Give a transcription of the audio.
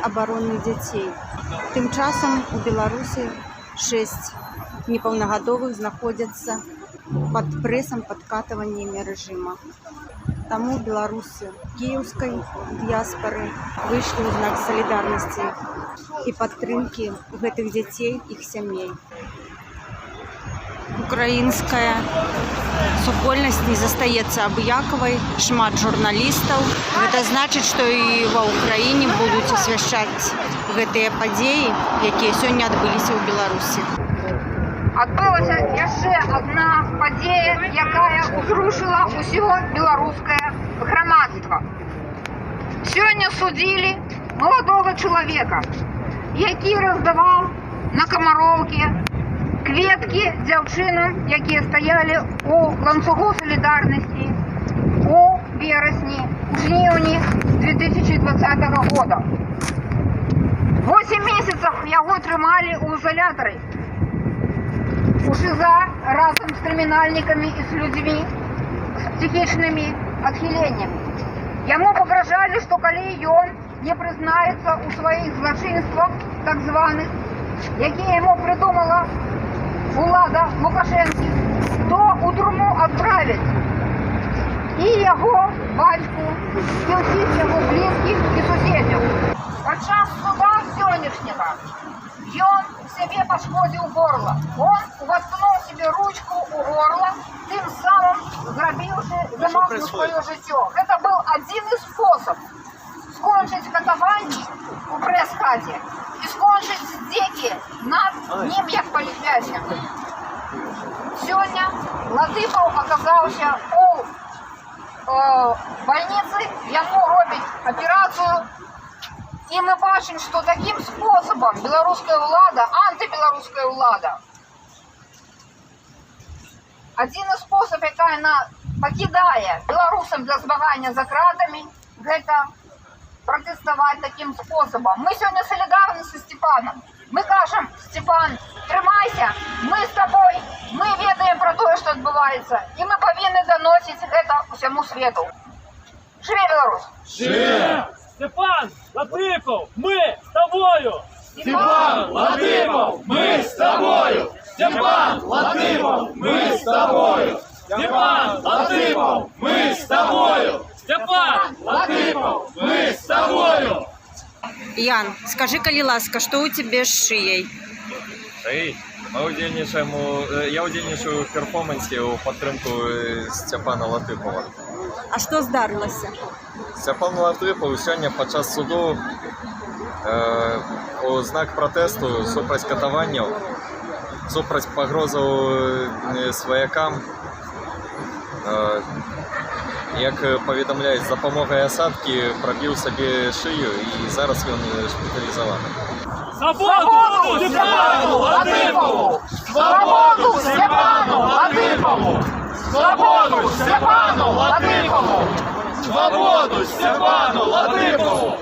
неабаронных дзяцей. Тым часам у Беларусі 6 непаўнагадовых знаходзяцца пад прэсам падкатаваннями рэжыма. Таму беларусы кіеўскай дыяспары выйшлі ў знак салідарнасці і падтрымкі гэтых дзяцей, іх сямей. Украінская супольнасць не застаецца абыякавай, шмат журналістаў. Гэта значыць, што і ва ўкраіне будуць асвяшчаць гэтыя падзеі, якія сёння адбыліся ў Беларусі. Адбылася яшчэ адна падзея, якая ўзрушыла ўсё беларускае грамадства. Сёння судзілі маладога чалавека, які раздаваў на камароўкі кветкі дзяўчынам, якія стаялі ў ланцугу салідарнасці у верасні, у жніўні 2020 года. 8 месяцаў яго трымалі ў изолятары, у ШИЗА разам з крымінальнікамі і з людзьмі з псіхічнымі адхіленнямі. Яму пагражалі, што калі ён не прызнаецца ў сваіх злачынствах, так званых, якія яму прыдумала улада Лукашэнкі, то у турму адправяць і яго бацьку, і ўсіх яго блізкіх і суседзяў. Падчас суда сённяшняга ён себе пашкодзіў горла. Он уваткнуў себе ручку ў горла, тым самым зрабіўшы замах на сваё жыццё. Гэта быў адзіны спосаб скончыць катаванні у прэс-хаце і скончыць здзекі над ним як палітвязням. Сёння Латыпаў аказаўся у больніцы, яму робяць аперацыю, і мы бачым, што такім спосабам беларуская ўлада, антыбеларуская ўлада, адзіны спосаб, якая яна пакідае беларусам для змагання за кратамі, гэта пратэставаць такім спосабам. Мы сёння салідарны са Степаном. Мы кажам: Степан, трымайся, мы з табой, мы ведаем пра тое, што адбываецца, і мы павінны даносіць гэта ўсяму свету. Жыве Беларусь! Жыве! Степан Латыпаў, мы з табою! Степан Латыпаў, мы з табою! Степан Латыпаў, мы з табою! Степан Латыпаў, мы з табою! Степан Латыпаў, мы з табою! Ян, скажи, калі ласка, што ў цябе з шыяй? Я удзельнічаю в перформансе ў падтрымку Степана Латыпава. А што здарылася? Степан Латыпаў сёння падчас суду у знак пратэсту супраць катаванняў, супраць пагрозаў сваякам, як паведамляюць, з дапамогай асадкі прабіў сабе шыю і зараз ён шпіталізаваны. Свободу Степану Латыпаву! Свободу Степану Латыпаву! Свободу Степану Латыпаву! Свободу Степану Латыпаву!